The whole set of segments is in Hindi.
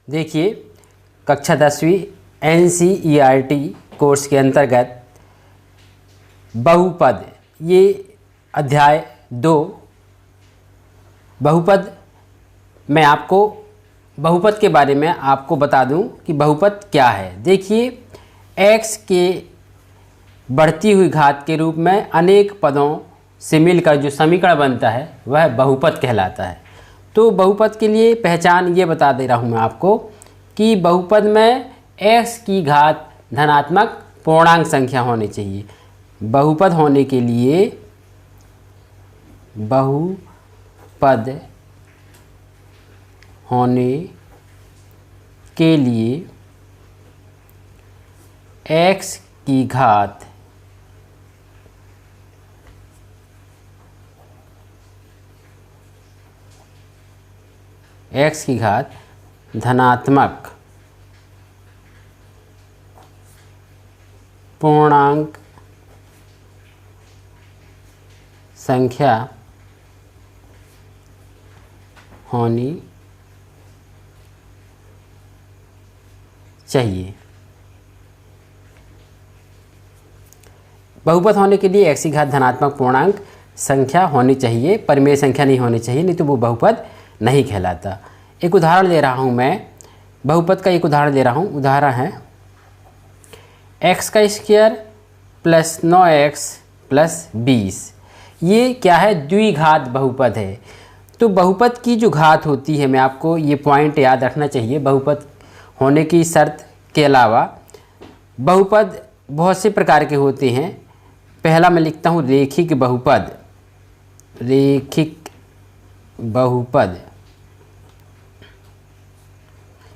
देखिए कक्षा 10वीं NCERT कोर्स के अंतर्गत बहुपद, ये अध्याय 2 बहुपद मैं आपको बहुपद के बारे में आपको बता दूं कि बहुपद क्या है। देखिए x के बढ़ती हुई घात के रूप में अनेक पदों से मिलकर जो समीकरण बनता है वह बहुपद कहलाता है। तो बहुपद के लिए पहचान ये बता दे रहा हूँ मैं आपको कि बहुपद में x की घात धनात्मक पूर्णांक संख्या होनी चाहिए। बहुपद होने के लिए x की घात धनात्मक पूर्णांक संख्या होनी चाहिए। बहुपद होने के लिए x की घात धनात्मक पूर्णांक संख्या होनी चाहिए, परिमेय संख्या नहीं होनी चाहिए, नहीं तो वो बहुपद नहीं कहलाता। एक उदाहरण दे रहा हूँ मैं, बहुपद का एक उदाहरण दे रहा हूँ। उदाहरण है x² + 9x + 20। ये क्या है? द्विघात बहुपद है। तो बहुपद की जो घात होती है, मैं आपको ये पॉइंट याद रखना चाहिए, बहुपद होने की शर्त के अलावा बहुपद बहुत से प्रकार के होते हैं। पहला मैं लिखता हूँ रेखिक बहुपद।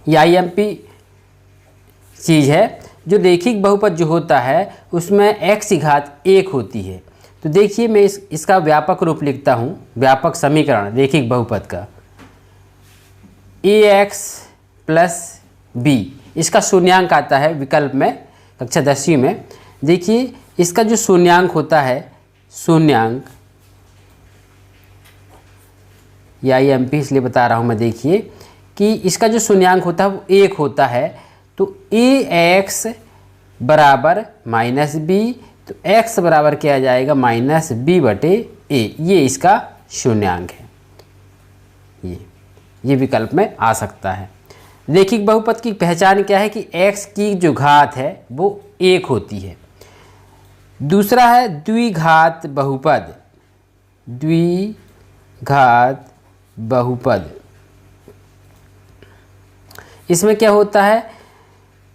ये IMP चीज़ है। जो रेखिक बहुपद जो होता है उसमें x की घात 1 होती है। तो देखिए मैं इसका व्यापक रूप लिखता हूँ, व्यापक समीकरण रेखिक बहुपद का। ax + b, इसका शून्यांक आता है विकल्प में कक्षा 10वीं में। देखिए इसका जो शून्यांक होता है, शून्यांक, या IMP इसलिए बता रहा हूँ मैं, देखिए कि इसका जो शून्यांक होता है वो 1 होता है। तो ax बराबर -b, तो x बराबर क्या आ जाएगा? -b/a। ये इसका शून्यांक है। ये विकल्प में आ सकता है। रेखिक बहुपद की पहचान क्या है कि x की जो घात है वो 1 होती है। दूसरा है द्विघात बहुपद। इसमें क्या होता है?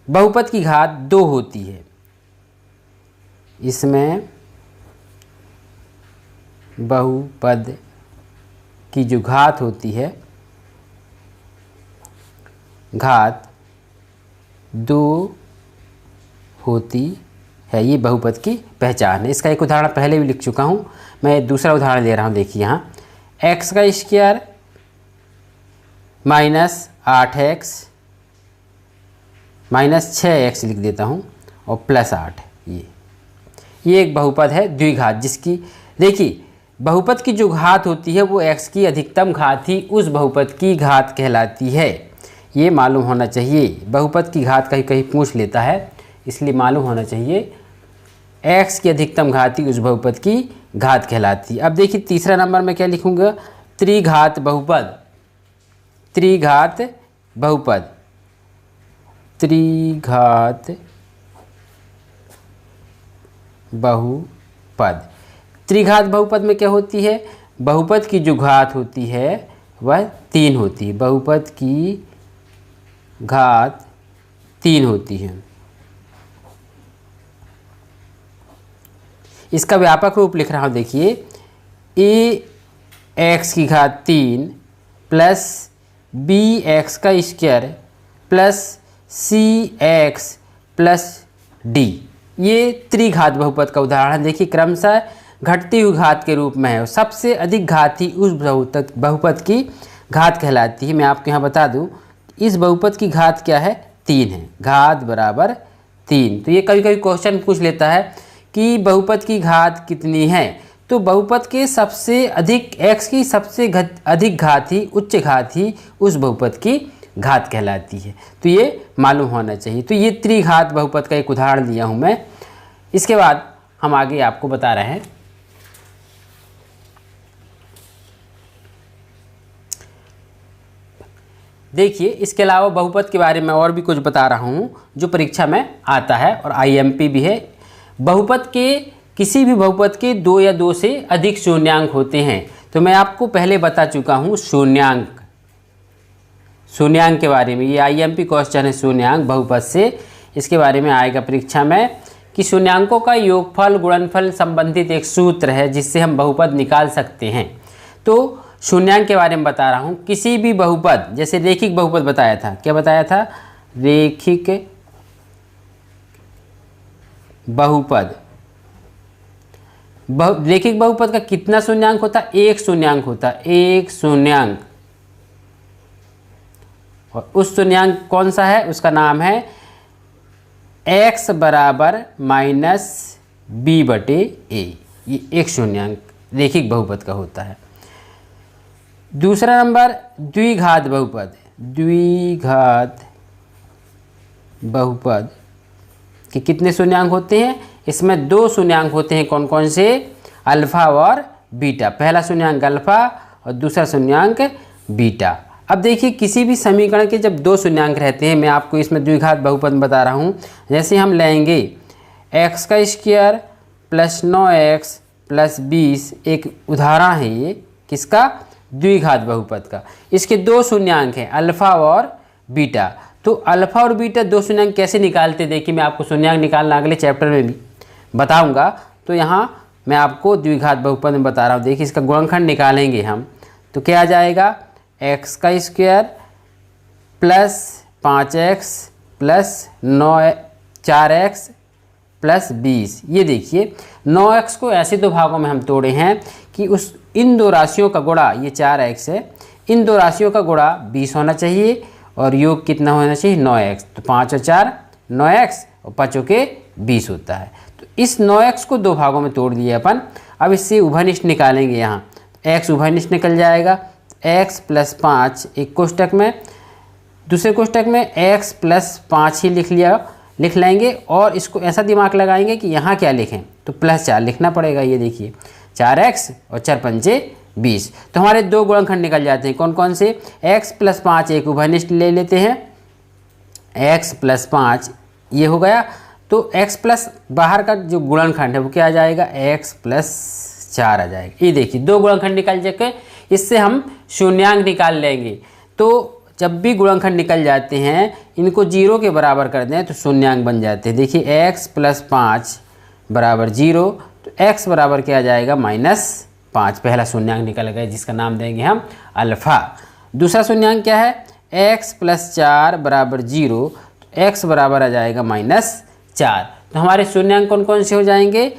बहुपद की घात 2 होती है। इसमें बहुपद की जो घात होती है, घात 2 होती है। ये बहुपद की पहचान है। इसका एक उदाहरण पहले भी लिख चुका हूँ, मैं दूसरा उदाहरण दे रहा हूँ। देखिए यहाँ x² -8x -6x लिख देता हूँ और +8। ये एक बहुपद है द्विघात, जिसकी देखिए बहुपद की जो घात होती है वो x की अधिकतम घात ही उस बहुपद की घात कहलाती है। ये मालूम होना चाहिए। बहुपद की घात कहीं कहीं पूछ लेता है, इसलिए मालूम होना चाहिए x की अधिकतम घात ही उस बहुपद की घात कहलाती है। अब देखिए तीसरा नंबर में क्या लिखूँगा? त्रिघात बहुपद। त्रिघात बहुपद में क्या होती है? बहुपद की जो घात होती है वह 3 होती है। बहुपद की घात 3 होती है। इसका व्यापक रूप लिख रहा हूँ। देखिए ax की घात 3 + bx² + cx + d, ये त्रिघात बहुपद का उदाहरण है। देखिए क्रमशः घटती हुई घात के रूप में है। सबसे अधिक घात ही उस बहुपद की घात कहलाती है। मैं आपको यहाँ बता दूँ, इस बहुपद की घात क्या है? 3 है। घात बराबर 3। तो ये कभी कभी क्वेश्चन पूछ लेता है कि बहुपद की घात कितनी है? तो बहुपद के सबसे अधिक x की सबसे अधिक घात ही, उच्च घात ही उस बहुपद की घात कहलाती है। तो ये मालूम होना चाहिए। तो ये त्रिघात बहुपद का एक उदाहरण दिया हूँ मैं। इसके बाद हम आगे आपको बता रहे हैं देखिए, इसके अलावा बहुपद के बारे में और भी कुछ बता रहा हूँ जो परीक्षा में आता है और आईएमपी भी है। बहुपद के किसी भी बहुपद के 2 या 2 से अधिक शून्यांक होते हैं। तो मैं आपको पहले बता चुका हूँ शून्यांक के बारे में। ये आईएमपी क्वेश्चन है शून्यांक बहुपद से। इसके बारे में आएगा परीक्षा में कि शून्यांकों का योगफल गुणनफल संबंधित एक सूत्र है जिससे हम बहुपद निकाल सकते हैं। तो शून्यांक के बारे में बता रहा हूँ। किसी भी बहुपद, जैसे रेखिक बहुपद बताया था, क्या बताया था? रेखिक बहुपद। रेखिक बहुपद का कितना शून्यांक होता? एक शून्यांक होता, एक शून्यांक। और उस शून्यांक कौन सा है? उसका नाम है x बराबर माइनस b बटे a। ये एक शून्यांक रेखिक बहुपद का होता है। दूसरा नंबर द्विघात बहुपद। द्विघात बहुपद के कितने शून्यांक होते हैं? इसमें 2 शून्यांक होते हैं। कौन कौन से? अल्फा और बीटा। पहला शून्यांक अल्फा और दूसरा शून्यांक बीटा। अब देखिए, किसी भी समीकरण के जब 2 शून्यांक रहते हैं, मैं आपको इसमें द्विघात बहुपद बता रहा हूँ। जैसे हम लेंगे x का स्क्वायर प्लस 9x प्लस 20, एक उदाहरण है ये किसका? द्विघात बहुपद का। इसके 2 शून्यांक हैं अल्फा और बीटा। तो अल्फा और बीटा 2 शून्यांक कैसे निकालते? देखिए, मैं आपको शून्यांक निकालना अगले चैप्टर में भी बताऊंगा। तो यहाँ मैं आपको द्विघात बहुपद में बता रहा हूँ। देखिए, इसका गुणनखंड निकालेंगे हम तो क्या आ जाएगा? x का square plus 5x plus 4x plus 20। ये देखिए, 9x को ऐसे 2 भागों में हम तोड़े हैं कि इन 2 राशियों का गुणा, ये 4x है, इन 2 राशियों का गुणा 20 होना चाहिए और योग कितना होना चाहिए? 9x। तो 5 और 4 9x और 5 के 20 होता है। तो इस 9x को 2 भागों में तोड़ दिया अपन। अब इससे उभयनिष्ठ निकालेंगे। यहाँ x उभयनिष्ठ निकल जाएगा। x प्लस 5 एक कोष्टक में, दूसरे कोष्टक में x प्लस 5 ही लिख लेंगे और इसको ऐसा दिमाग लगाएंगे कि यहाँ क्या लिखें? तो प्लस 4 लिखना पड़ेगा। ये देखिए, 4x और 4 पंचे 20। तो हमारे 2 गुणनखंड निकल जाते हैं। कौन कौन से? x प्लस 5 एक उभयनिष्ठ ले लेते हैं। x प्लस 5 ये हो गया। तो x प्लस बाहर का जो गुणनखंड है वो क्या आ जाएगा? x प्लस 4 आ जाएगा। ये देखिए, 2 गुणनखंड निकल जाके इससे हम शून्यांक निकाल लेंगे। तो जब भी गुणनखंड निकल जाते हैं, इनको 0 के बराबर कर दें तो शून्यांक बन जाते हैं। देखिए, x प्लस 5 बराबर 0। तो x बराबर क्या आ जाएगा? -5। पहला शून्यांक निकल गया जिसका नाम देंगे हम अल्फ़ा। दूसरा शून्यांक क्या है? x प्लस 4 बराबर 0। तो x बराबर आ जाएगा -4। तो हमारे शून्यांक कौन कौन से हो जाएंगे?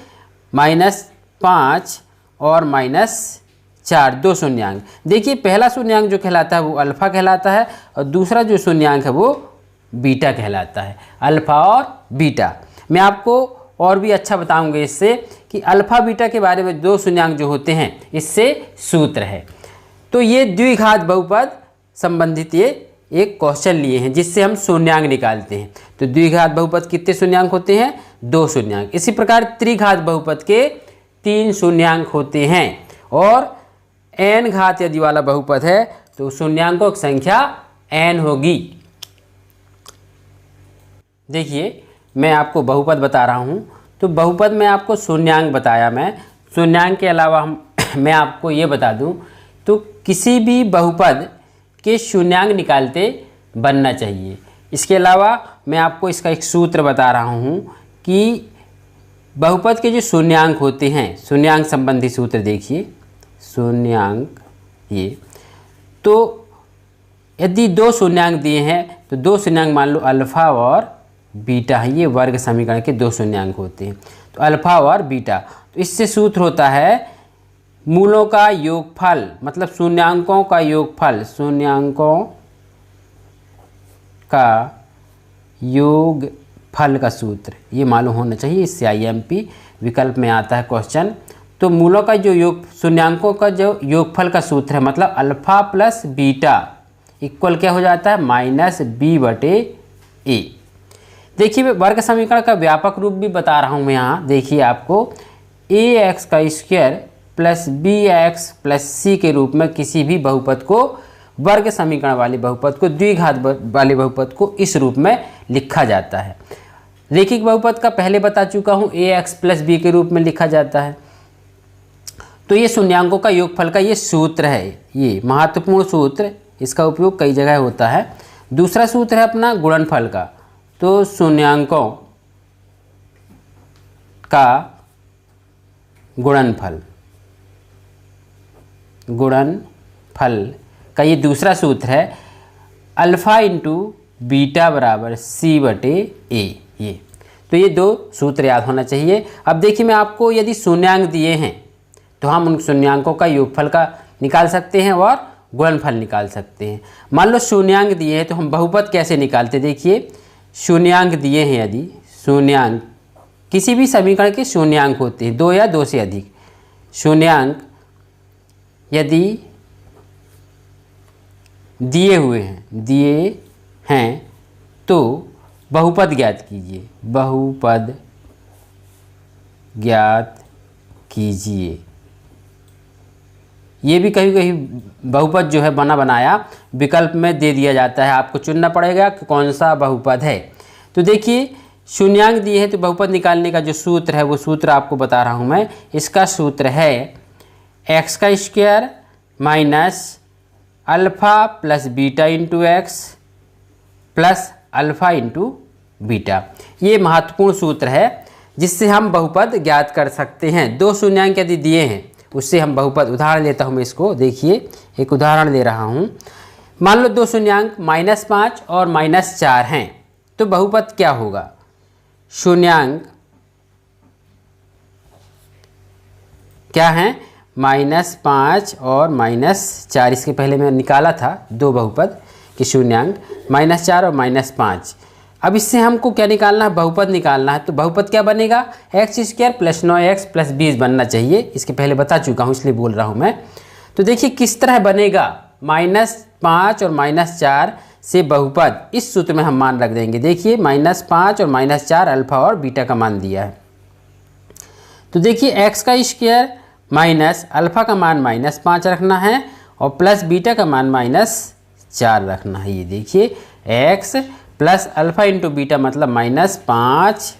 -5 और -4, 2 शून्यांक। देखिए, पहला शून्यांक जो कहलाता है वो अल्फ़ा कहलाता है और दूसरा जो शून्यांक है वो बीटा कहलाता है। अल्फ़ा और बीटा मैं आपको और भी अच्छा बताऊंगा इससे कि अल्फ़ा बीटा के बारे में 2 शून्यांक जो होते हैं इससे सूत्र है। तो ये द्विघात बहुपद संबंधित ये एक क्वेश्चन लिए हैं जिससे हम शून्यांक निकालते हैं। तो द्विघात बहुपद कितने शून्यांक होते हैं? 2 शून्यांक। इसी प्रकार त्रिघात बहुपद के 3 शून्यांक होते हैं और n घात यदि वाला बहुपद है तो शून्यांकों की संख्या n होगी। देखिए, मैं आपको बहुपद बता रहा हूँ। तो बहुपद में आपको शून्यांक बताया। मैं शून्यांक के अलावा मैं आपको ये बता दूँ, तो किसी भी बहुपद के शून्यांक निकालते बनना चाहिए। इसके अलावा मैं आपको इसका एक सूत्र बता रहा हूँ कि बहुपद के जो शून्यांक होते हैं, शून्यांक संबंधी सूत्र देखिए। शून्यांक ये, तो यदि 2 शून्यांक दिए हैं तो 2 शून्यांक मान लो अल्फ़ा और बीटा है। ये वर्ग समीकरण के 2 शून्यांक होते हैं। तो अल्फ़ा और बीटा, तो इससे सूत्र होता है मूलों का योगफल, मतलब शून्यांकों का योगफल, शून्यांकों का योगफल का सूत्र ये मालूम होना चाहिए। इससे आईएमपी विकल्प में आता है क्वेश्चन। तो मूलों का जो शून्यांकों का जो योगफल का सूत्र है, मतलब अल्फ़ा प्लस बीटा इक्वल क्या हो जाता है, -b/a। देखिए वर्ग समीकरण का व्यापक रूप भी बता रहा हूँ मैं यहाँ। देखिए आपको ax² + bx + c के रूप में किसी भी बहुपद को, वर्ग समीकरण वाले बहुपद को, द्विघात वाले बहुपद को इस रूप में लिखा जाता है। रैखिक बहुपद का पहले बता चुका हूँ, ax + b के रूप में लिखा जाता है। तो ये शून्यांकों का योगफल का ये सूत्र है, ये महत्वपूर्ण सूत्र, इसका उपयोग कई जगह होता है। दूसरा सूत्र है अपना गुणनफल का। तो शून्यांकों का गुणनफल का ये दूसरा सूत्र है अल्फा इंटू बीटा बराबर c/a। ये तो ये दो सूत्र याद होना चाहिए। अब देखिए मैं आपको यदि शून्यांक दिए हैं तो हम उन शून्यांकों का योगफल का निकाल सकते हैं और गुणनफल निकाल सकते हैं। मान लो शून्यांक दिए हैं तो हम बहुपद कैसे निकालते, देखिए शून्यांक दिए हैं, यदि शून्यांक किसी भी समीकरण के शून्यांक होते हैं, 2 या 2 से अधिक शून्यांक यदि दिए हैं तो बहुपद ज्ञात कीजिए, बहुपद ज्ञात कीजिए। ये भी कहीं कहीं बहुपद जो है बना बनाया विकल्प में दे दिया जाता है, आपको चुनना पड़ेगा कि कौन सा बहुपद है। तो देखिए शून्यांक दिए हैं तो बहुपद निकालने का जो सूत्र है वो सूत्र आपको बता रहा हूँ मैं। इसका सूत्र है x² minus alpha plus beta into x plus alpha into beta. ये महत्वपूर्ण सूत्र है जिससे हम बहुपद ज्ञात कर सकते हैं। 2 शून्यांक यदि दिए हैं उससे हम बहुपद, उदाहरण लेता हूँ मैं इसको, देखिए एक उदाहरण ले रहा हूँ। मान लो 2 शून्यांक -5 और -4 हैं, तो बहुपद क्या होगा, शून्यांक क्या हैं, -5 और -4। इसके पहले मैं निकाला था 2 बहुपद के शून्यांक, -4 और -5। अब इससे हमको क्या निकालना है, बहुपद निकालना है। तो बहुपद क्या बनेगा, x² + 9x + 20 बनना चाहिए। इसके पहले बता चुका हूँ इसलिए बोल रहा हूँ मैं। तो देखिए किस तरह बनेगा, -5 और -4 से बहुपद, इस सूत्र में हम मान रख देंगे। देखिए -5 और -4 अल्फ़ा और बीटा का मान दिया है। तो देखिए x² माइनस अल्फ़ा का मान -5 रखना है और प्लस बीटा का मान -4 रखना है। ये देखिए x plus alpha into beta मतलब -5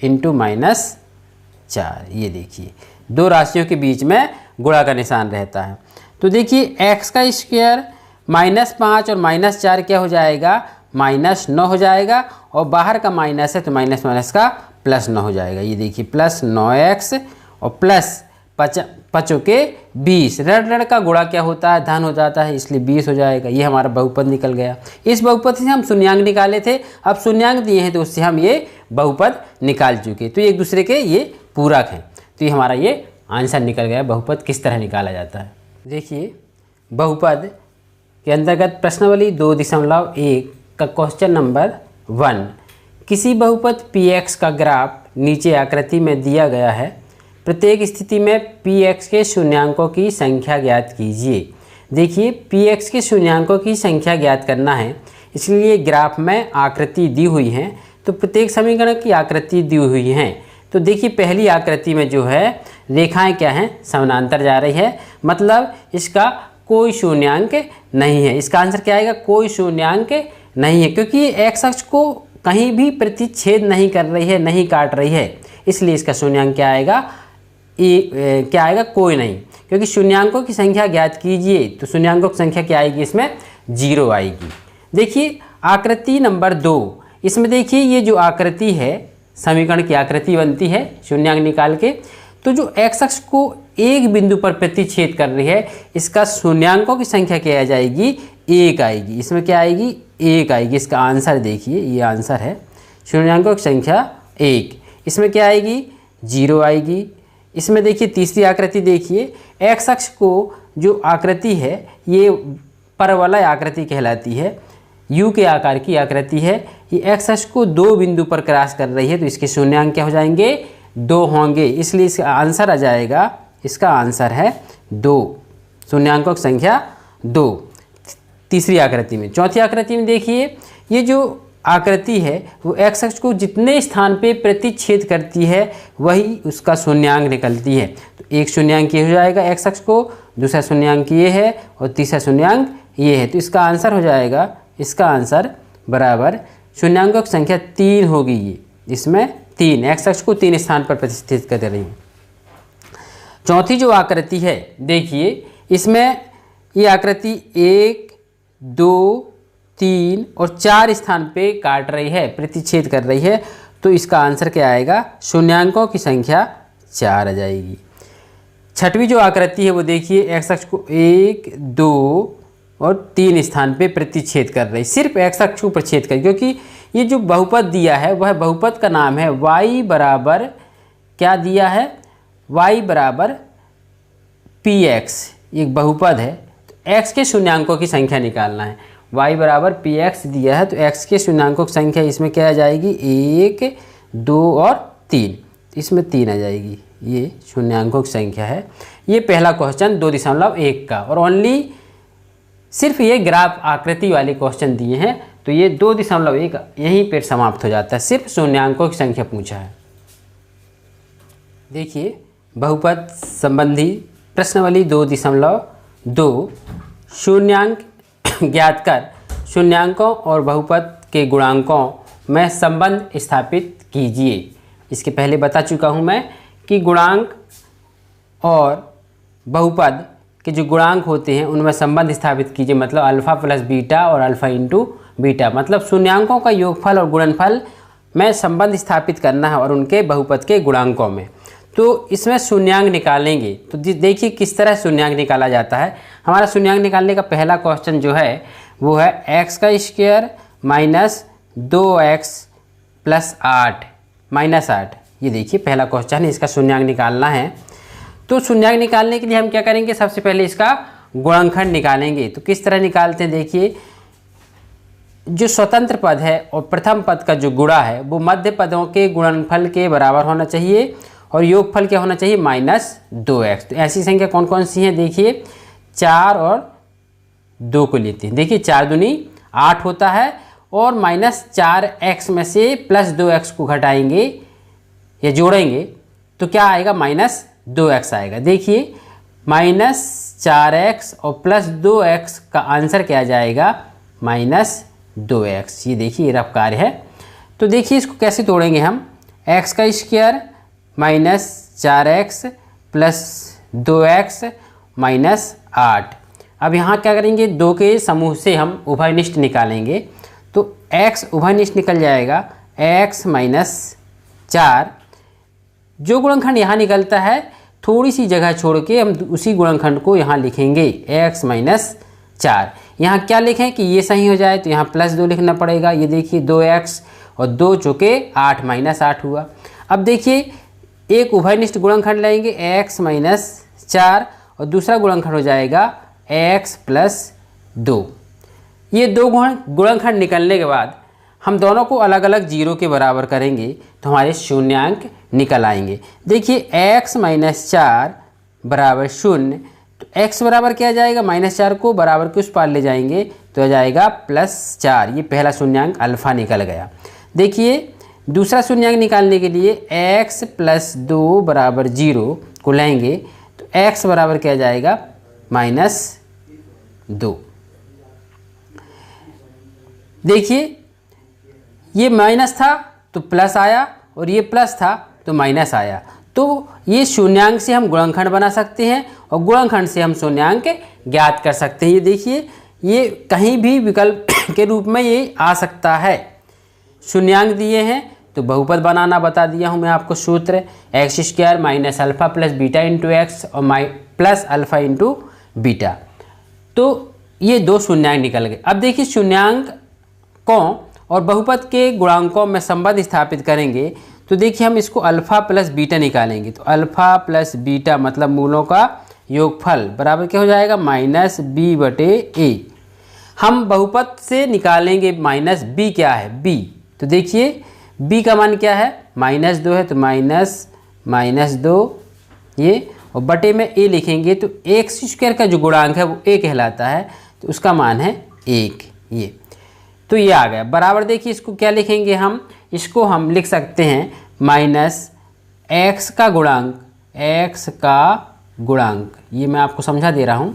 इंटू -4। ये देखिए 2 राशियों के बीच में गुणा का निशान रहता है। तो देखिए x² -5 और -4 क्या हो जाएगा, -9 हो जाएगा और बाहर का माइनस है तो माइनस माइनस का +9 हो जाएगा। ये देखिए +9x और प्लस 5 के 20, ऋण का गुणा क्या होता है, धन हो जाता है, इसलिए 20 हो जाएगा। ये हमारा बहुपद निकल गया। इस बहुपद से हम शून्यांक निकाले थे, अब शून्यांक दिए हैं तो उससे हम ये बहुपद निकाल चुके। तो एक दूसरे के ये पूरक हैं। तो ये हमारा ये आंसर निकल गया, बहुपद किस तरह निकाला जाता है। देखिए बहुपद के अंतर्गत प्रश्नावली 2.1 का क्वेश्चन नंबर 1, किसी बहुपद px का ग्राफ नीचे आकृति में दिया गया है। प्रत्येक स्थिति में px के शून्यांकों की संख्या ज्ञात कीजिए। देखिए px के शून्यांकों की संख्या ज्ञात करना है, इसलिए ग्राफ में आकृति दी हुई है। तो प्रत्येक समीकरण की आकृति दी हुई है। तो देखिए पहली आकृति में जो है रेखाएं क्या हैं, समानांतर जा रही है, मतलब इसका कोई शून्यांक नहीं है। इसका आंसर क्या आएगा, कोई शून्यांक नहीं है, क्योंकि ये x अक्ष को कहीं भी प्रतिच्छेद नहीं कर रही है, नहीं काट रही है, इसलिए इसका शून्यांक क्या आएगा, क्या आएगा, कोई नहीं। क्योंकि शून्यांकों की संख्या ज्ञात कीजिए, तो शून्यांकों की संख्या क्या आएगी, इसमें 0 आएगी। देखिए आकृति नंबर 2, इसमें देखिए ये जो आकृति है, समीकरण की आकृति बनती है शून्यांक निकाल के। तो जो x अक्ष को एक बिंदु पर प्रतिच्छेद कर रही है, इसका शून्यांकों की संख्या क्या आ जाएगी, 1 आएगी। इसमें क्या आएगी, 1 आएगी। इसका आंसर देखिए, ये आंसर है, शून्यांकों की संख्या 1। इसमें क्या आएगी, 0 आएगी। इसमें देखिए तीसरी आकृति देखिए, x अक्ष को जो आकृति है ये परवलय आकृति कहलाती है, U के आकार की आकृति है। ये x अक्ष को 2 बिंदु पर क्रॉस कर रही है, तो इसके शून्यांक क्या हो जाएंगे, 2 होंगे। इसलिए इसका आंसर आ जाएगा, इसका आंसर है 2, शून्यांकों की संख्या 2। तीसरी आकृति में। चौथी आकृति में देखिए, ये जो आकृति है वो एक्स अक्ष को जितने स्थान पे प्रतिच्छेद करती है वही उसका शून्यांक निकलती है। तो एक शून्यांक ये हो जाएगा एक्स अक्ष को, दूसरा शून्यांक ये है और तीसरा शून्यांक ये है। तो इसका आंसर हो जाएगा, इसका आंसर बराबर शून्यांकों की संख्या 3 होगी। ये इसमें 3 एक्स अक्ष को 3 स्थान पर प्रतिष्ठित कर रही है। चौथी जो आकृति है देखिए, इसमें ये आकृति 1, 2, 3 और 4 स्थान पे काट रही है, प्रतिच्छेद कर रही है। तो इसका आंसर क्या आएगा, शून्यांकों की संख्या 4 आ जाएगी। छठवीं जो आकृति है वो देखिए, एक्स अक्ष को 1, 2 और 3 स्थान पे प्रतिच्छेद कर रही है, सिर्फ एक्स अक्ष को प्रतिच्छेद कर, क्योंकि ये जो बहुपद दिया है वह बहुपद का नाम है y बराबर क्या दिया है, y बराबर px, एक बहुपद है। तो x के शून्यांकों की संख्या निकालना है। y बराबर px दिया है तो x के शून्यांकों की संख्या इसमें क्या आ जाएगी, 1, 2 और 3, इसमें 3 आ जाएगी। ये शून्यांकों की संख्या है। ये पहला क्वेश्चन 2.1 का, और ओनली सिर्फ ये ग्राफ आकृति वाले क्वेश्चन दिए हैं। तो ये 2.1 यहीं पर समाप्त हो जाता है, सिर्फ शून्यांकों की संख्या पूछा है। देखिए बहुपद संबंधी प्रश्नावली 2.2 शून्यांक ज्ञात कर शून्यांकों और बहुपद के गुणांकों में संबंध स्थापित कीजिए। इसके पहले बता चुका हूँ मैं कि गुणांक और बहुपद के जो गुणांक होते हैं उनमें संबंध स्थापित कीजिए, मतलब अल्फ़ा प्लस बीटा और अल्फ़ा इंटू बीटा, मतलब शून्यांकों का योगफल और गुणनफल में संबंध स्थापित करना है और उनके बहुपद के गुणांकों में। तो इसमें शून्यांक निकालेंगे। तो देखिए किस तरह शून्यांक निकाला जाता है। हमारा शून्यांक निकालने का पहला क्वेश्चन जो है वो है एक्स का square minus 2x plus 8 minus 8। ये देखिए पहला क्वेश्चन है, इसका शून्यांक निकालना है। तो शून्यांक निकालने के लिए हम क्या करेंगे, सबसे पहले इसका गुणनखंड निकालेंगे। तो किस तरह निकालते हैं, देखिए जो स्वतंत्र पद है और प्रथम पद का जो गुणा है वो मध्य पदों के गुणनफल के बराबर होना चाहिए और योगफल क्या होना चाहिए, -2x। तो ऐसी संख्या कौन कौन सी हैं, देखिए 4 और 2 को लेते हैं। देखिए 4 दूनी 8 होता है और -4x में से +2x को घटाएंगे या जोड़ेंगे तो क्या आएगा, -2x आएगा। देखिए -4x और +2x का आंसर क्या जाएगा, -2x। ये देखिए रफ कार्य है। तो देखिए इसको कैसे तोड़ेंगे हम, x का स्क्वायर -4x प्लस 2x -8। अब यहाँ क्या करेंगे, 2 के समूह से हम उभयनिष्ठ निकालेंगे। तो x उभयनिष्ठ निकल जाएगा, x -4। जो गुणनखंड यहाँ निकलता है थोड़ी सी जगह छोड़ के हम उसी गुणनखंड को यहाँ लिखेंगे, x -4। यहाँ क्या लिखें कि ये सही हो जाए तो यहाँ +2 लिखना पड़ेगा। ये देखिए 2x और 2 चौके 8 -8 हुआ। अब देखिए एक उभयनिष्ठ गुणनखंड लेंगे x -4 और दूसरा गुणनखंड हो जाएगा x +2। ये दो गुणनखंड निकलने के बाद हम दोनों को अलग अलग 0 के बराबर करेंगे तो हमारे शून्यांक निकल आएंगे। देखिए x -4 बराबर 0, तो x बराबर क्या जाएगा, -4 को बराबर के उस पार ले जाएंगे तो आ जाएगा +4। ये पहला शून्यांक अल्फ़ा निकल गया। देखिए दूसरा शून्यांक निकालने के लिए x +2 बराबर 0 को लेंगे तो x बराबर क्या जाएगा, -2। देखिए ये माइनस था तो प्लस आया और ये प्लस था तो माइनस आया। तो ये शून्यांक से हम गुणनखंड बना सकते हैं और गुणनखंड से हम शून्यांक ज्ञात कर सकते हैं। ये देखिए ये कहीं भी विकल्प के रूप में ये आ सकता है। शून्यांक दिए हैं तो बहुपद बनाना बता दिया हूँ मैं आपको सूत्र, x² minus alpha plus beta into x और प्लस अल्फ़ा इंटू बीटा। तो ये 2 शून्यांक निकल गए। अब देखिए शून्यांकों और बहुपद के गुणांकों में संबंध स्थापित करेंगे तो देखिए हम इसको अल्फ़ा प्लस बीटा निकालेंगे। तो अल्फ़ा प्लस बीटा मतलब मूलों का योगफल बराबर क्या हो जाएगा, -b/a। हम बहुपद से निकालेंगे -b क्या है, b। तो देखिए b का मान क्या है, -2 है तो -2 ये, और बटे में a लिखेंगे तो x² का जो गुणांक है वो a कहलाता है तो उसका मान है 1 ये, तो ये आ गया बराबर। देखिए इसको क्या लिखेंगे हम, इसको हम लिख सकते हैं माइनस x का गुणांक, x का गुणांक, ये मैं आपको समझा दे रहा हूँ।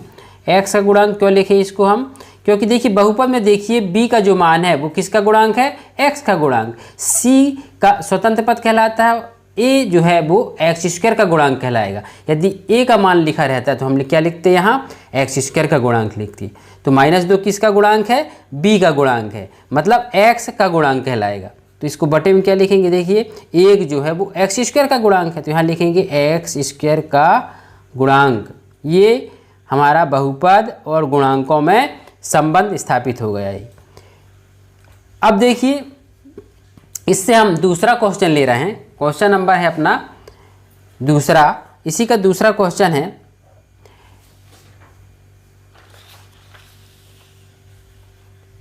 x का गुणांक क्यों लिखे इसको हम, क्योंकि देखिए बहुपद में देखिए b का जो मान है वो किसका गुणांक है, x का गुणांक। c का स्वतंत्र पद कहलाता है, a जो है वो एक्स स्क्वायर का गुणांक कहलाएगा। यदि a का मान लिखा रहता है तो हम क्या लिखते हैं यहाँ, एक्स स्क्वायर का गुणांक लिखते हैं। तो -2 किसका गुणांक है, b का गुणांक है, मतलब x का गुणांक कहलाएगा। तो इसको बटे में क्या लिखेंगे, देखिए 1 जो है वो एक्स स्क्वायर का गुणांक है, तो यहाँ लिखेंगे एक्स स्क्वायर का गुणांक। ये हमारा बहुपद और गुणांकों में संबंध स्थापित हो गया है। अब देखिए इससे हम दूसरा क्वेश्चन ले रहे हैं, क्वेश्चन नंबर है अपना दूसरा, इसी का दूसरा क्वेश्चन है।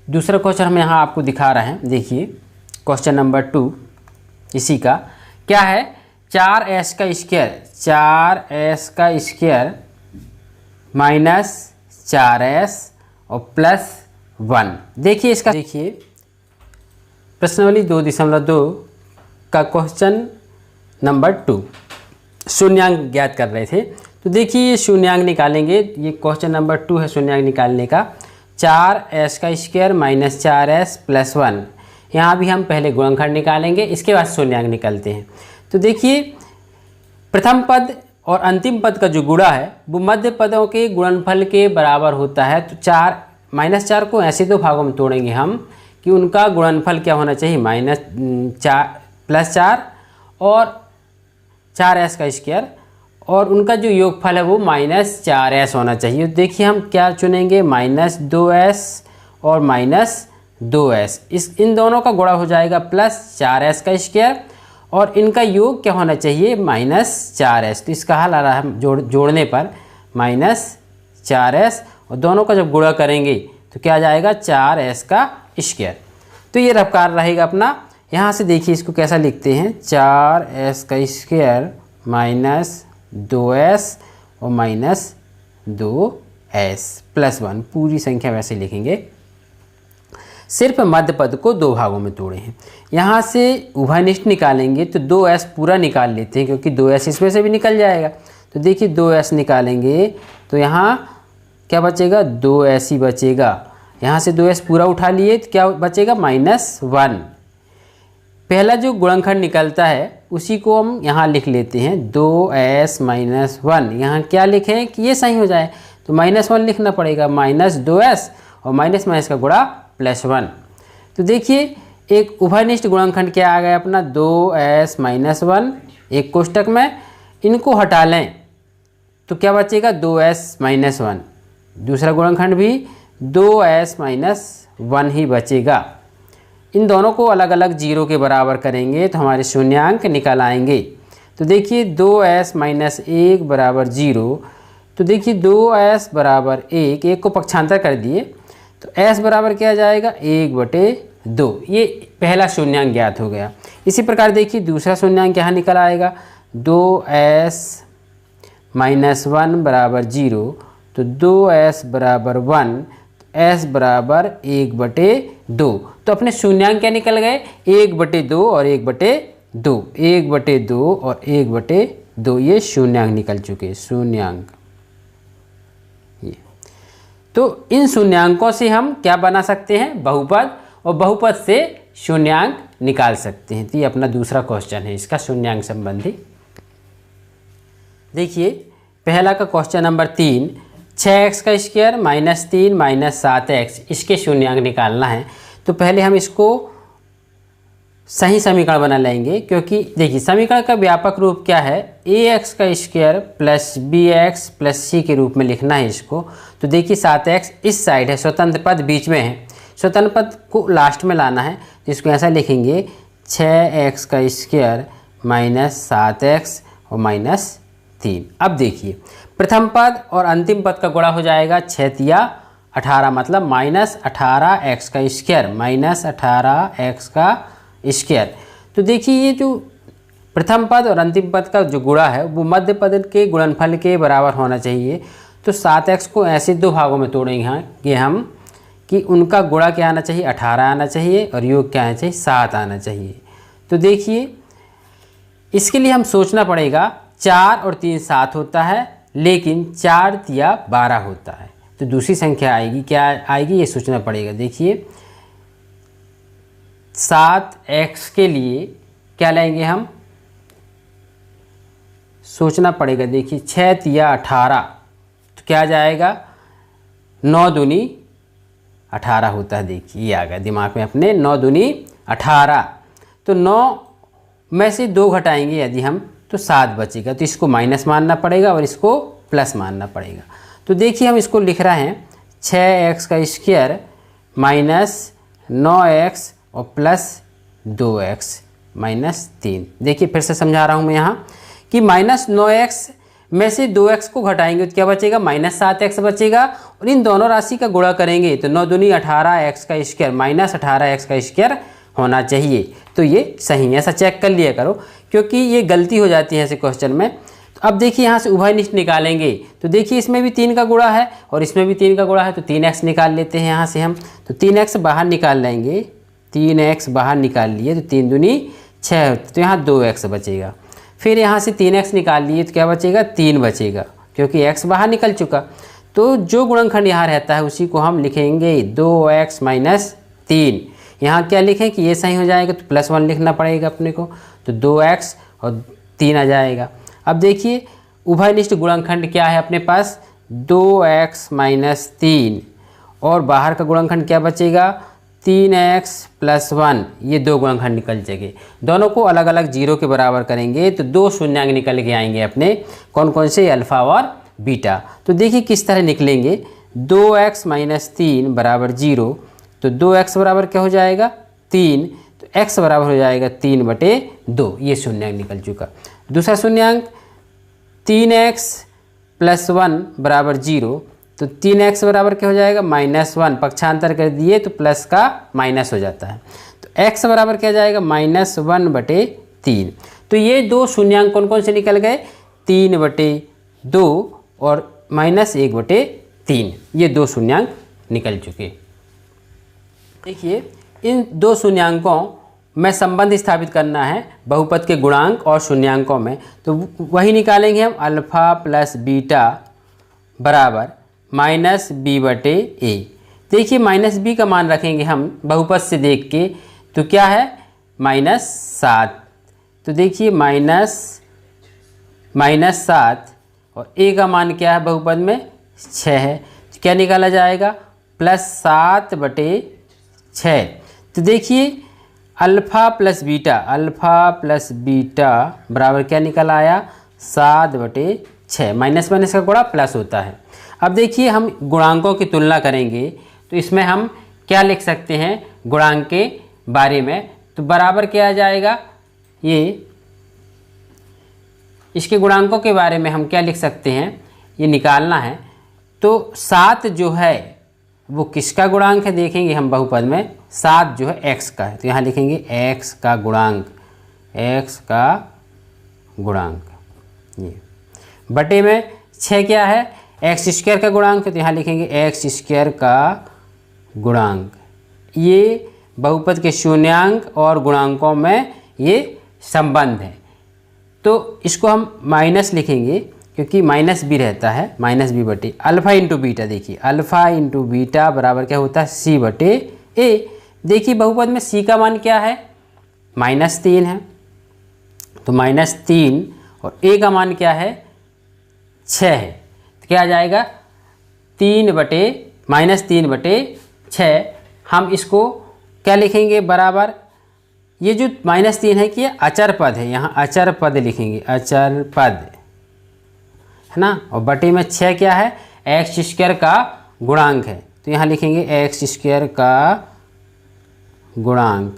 दूसरा क्वेश्चन हम यहाँ आपको दिखा रहे हैं, देखिए क्वेश्चन नंबर 2 इसी का क्या है, 4s का स्क्वायर, 4s का स्क्वायर माइनस 4s और +1। देखिए इसका, देखिए प्रश्नावली 2.2 का क्वेश्चन नंबर 2 शून्यांक ज्ञात कर रहे थे। तो देखिए ये शून्यांक निकालेंगे, ये क्वेश्चन नंबर 2 है शून्यांक निकालने का। 4s का स्क्वायर माइनस 4s +1, यहाँ भी हम पहले गुणनखंड निकालेंगे, इसके बाद शून्यांक निकालते हैं। तो देखिए प्रथम पद और अंतिम पद का जो गुणा है वो मध्य पदों के गुणनफल के बराबर होता है। तो 4 को ऐसे 2 भागों में तोड़ेंगे हम कि उनका गुणनफल क्या होना चाहिए, +4 और 4s का स्क्वायर, और उनका जो योगफल है वो -4s होना चाहिए। देखिए हम क्या चुनेंगे, -2s और -2s, इन दोनों का गुणा हो जाएगा +4s का स्क्वायर, और इनका योग क्या होना चाहिए, -4s। तो इसका हल आ रहा है जोड़ने पर -4s, और दोनों का जब गुणा करेंगे तो क्या आ जाएगा, 4s का स्क्वायर। तो ये रफ्तार रहेगा अपना। यहाँ से देखिए इसको कैसा लिखते हैं, 4s का स्क्वायर -2s और -2s +1, पूरी संख्या वैसे लिखेंगे। सिर्फ मध्य पद को 2 भागों में तोड़े हैं। यहाँ से उभयनिष्ठ निकालेंगे तो 2s पूरा निकाल लेते हैं, क्योंकि 2s इसमें से भी निकल जाएगा। तो देखिए 2s निकालेंगे तो यहाँ क्या बचेगा, 2s ही बचेगा। यहाँ से 2s पूरा उठा लिए तो क्या बचेगा, -1। पहला जो गुणनखंड निकलता है उसी को हम यहाँ लिख लेते हैं, 2s -1। यहाँ क्या लिखें कि ये सही हो जाए, तो -1 लिखना पड़ेगा, -2s और माइनस का गुणा +1। तो देखिए एक उभयनिष्ठ गुणनखंड क्या आ गया अपना, 2s -1, एक कोष्टक में, इनको हटा लें तो क्या बचेगा, 2s -1। दूसरा गुणनखंड भी 2s -1 ही बचेगा। इन दोनों को अलग अलग 0 के बराबर करेंगे तो हमारे शून्यांक निकल आएंगे। तो देखिए 2s -1 बराबर 0, तो देखिए 2s बराबर 1 को पक्षांतर कर दिए तो s बराबर क्या आ जाएगा, 1/2। ये पहला शून्यांक ज्ञात हो गया। इसी प्रकार देखिए दूसरा शून्यांक यहाँ निकल आएगा, 2s -1 बराबर 0, तो 2s बराबर 1, s बराबर 1/2। तो अपने शून्यांक क्या निकल गए, 1/2 और 1/2, 1/2 और 1/2, ये शून्यांक निकल चुके, शून्यांक। ये तो इन शून्यांकों से हम क्या बना सकते हैं, बहुपद, और बहुपद से शून्यांक निकाल सकते हैं। तो ये अपना दूसरा क्वेश्चन है इसका शून्यांक संबंधी। देखिए पहला का क्वेश्चन नंबर 3, 6x का स्क्वायर -3 -7x, इसके शून्यांक निकालना है। तो पहले हम इसको सही समीकरण बना लेंगे, क्योंकि देखिए समीकरण का व्यापक रूप क्या है, ax का square plus bx plus c के रूप में लिखना है इसको। तो देखिए 7x इस साइड है, स्वतंत्र पद बीच में है, स्वतंत्र पद को लास्ट में लाना है। तो इसको ऐसा लिखेंगे, 6x का स्क्वायर -7x और -3। अब देखिए प्रथम पद और अंतिम पद का गुणा हो जाएगा 6 × 18, मतलब -18x का स्क्वायर, -18x का स्क्वायर। तो देखिए ये जो प्रथम पद और अंतिम पद का जो गुणा है वो मध्य पद के गुणनफल के बराबर होना चाहिए। तो 7x को ऐसे 2 भागों में तोड़ेंगे हम, कि उनका गुणा क्या आना चाहिए, 18 आना चाहिए और योग क्या आना चाहिए, 7 आना चाहिए। तो देखिए इसके लिए हम सोचना पड़ेगा 4 और 3 7 होता है, लेकिन 4 तिया 12 होता है। तो दूसरी संख्या आएगी, क्या आएगी ये सोचना पड़ेगा। देखिए 7x के लिए क्या लेंगे हम, सोचना पड़ेगा। देखिए 6 तिया 18, तो क्या जाएगा, 9 दूनी 18 होता है। देखिए ये आ गया दिमाग में अपने, 9 दूनी 18। तो 9 में से 2 घटाएंगे यदि हम तो 7 बचेगा, तो इसको माइनस मानना पड़ेगा और इसको प्लस मानना पड़ेगा। तो देखिए हम इसको लिख रहे हैं 6x का स्क्वायर माइनस 9x और प्लस 2x माइनस 3। देखिए फिर से समझा रहा हूँ मैं यहाँ कि माइनस 9x में से 2x को घटाएंगे तो क्या बचेगा, माइनस 7x बचेगा। और इन दोनों राशि का गुणा करेंगे तो 9 दूनी 18x का स्क्वायर माइनस 18x का स्क्वायर होना चाहिए। तो ये सही है, ऐसा चेक कर लिया करो क्योंकि ये गलती हो जाती है ऐसे क्वेश्चन में। तो अब देखिए यहाँ से उभयनिष्ठ निकालेंगे, तो देखिए इसमें भी 3 का गुणा है और इसमें भी 3 का गुणा है, तो 3x निकाल लेते हैं यहाँ से हम। तो 3x बाहर निकाल लेंगे, 3x बाहर निकाल लिए तो 3 दूनी 6, तो यहाँ 2x बचेगा। फिर यहाँ से 3x निकाल लिए तो क्या बचेगा, 3 बचेगा क्योंकि x बाहर निकल चुका। तो जो गुणनखंड यहाँ रहता है उसी को हम लिखेंगे 2x माइनस 3। यहाँ क्या लिखें कि ये सही हो जाएगा तो +1 लिखना पड़ेगा अपने को, तो 2x और 3 आ जाएगा। अब देखिए उभयनिष्ठ गुणनखंड क्या है अपने पास, 2x माइनस 3 और बाहर का गुणनखंड क्या बचेगा, 3x + 1। ये 2 गुणनखंड निकल जाएंगे, दोनों को अलग अलग 0 के बराबर करेंगे तो 2 शून्यांक निकल के आएंगे अपने, कौन कौन से, अल्फ़ा और बीटा। तो देखिए किस तरह निकलेंगे, 2x माइनस 3 बराबर 0, तो 2x बराबर क्या हो जाएगा, 3, तो x बराबर हो जाएगा 3/2। ये शून्यांक निकल चुका। दूसरा शून्यांक 3x + 1 बराबर 0, तो 3x बराबर क्या हो जाएगा, -1, पक्षांतर कर दिए तो प्लस का माइनस हो जाता है, तो x बराबर क्या जाएगा, -1/3। तो ये 2 शून्यांक कौन कौन से निकल गए, 3/2 और -1/3, ये 2 शून्यांक निकल चुके। देखिए इन 2 शून्यांकों में संबंध स्थापित करना है बहुपद के गुणांक और शून्यांकों में, तो वही निकालेंगे हम, अल्फ़ा प्लस बीटा बराबर -b/a। देखिए -b का मान रखेंगे हम बहुपद से देख के, तो क्या है, -7। तो देखिए -7 और a का मान क्या है बहुपद में, 6 है, तो क्या निकाला जाएगा, +7/6। तो देखिए अल्फ़ा प्लस बीटा बराबर क्या निकल आया, 7/6। माइनस माइनस का गुणा प्लस होता है। अब देखिए हम गुणांकों की तुलना करेंगे तो इसमें हम क्या लिख सकते हैं गुणांक के बारे में, तो बराबर क्या आ जाएगा, ये इसके गुणांकों के बारे में हम क्या लिख सकते हैं, ये निकालना है। तो 7 जो है वो किसका गुणांक है, देखेंगे हम बहुपद में, 7 जो है x का है, तो यहाँ लिखेंगे x का गुणांक, ये बटे में 6 क्या है, x² का गुणांक है, तो यहाँ लिखेंगे x² का गुणांक। ये बहुपद के शून्यांक और गुणांकों में ये संबंध है, तो इसको हम माइनस लिखेंगे क्योंकि -b रहता है, -b/, अल्फ़ा इंटू बीटा। देखिए अल्फ़ा इंटू बीटा बराबर क्या होता है, c/a। देखिए बहुपद में c का मान क्या है, -3 है, तो -3 और a का मान क्या है, 6 है, तो क्या आ जाएगा, -3/6। हम इसको क्या लिखेंगे बराबर, ये जो -3 है कि ये अचर पद है, यहाँ अचर पद लिखेंगे, अचर पद है ना, और बटे में 6 क्या है, x² का गुणांक है, तो यहाँ लिखेंगे x² का गुणांक।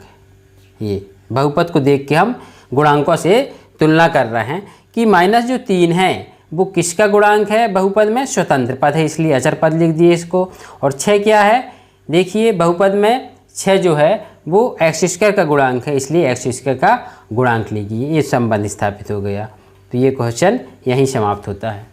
ये बहुपद को देख के हम गुणांकों से तुलना कर रहे हैं कि -3 है वो किसका गुणांक है, बहुपद में स्वतंत्र पद है, इसलिए अचर पद लिख दिए इसको। और 6 क्या है, देखिए बहुपद में 6 जो है वो x² का गुणांक है, इसलिए x² का गुणांक लीजिए। ये संबंध स्थापित हो गया। तो ये क्वेश्चन यहीं समाप्त होता है।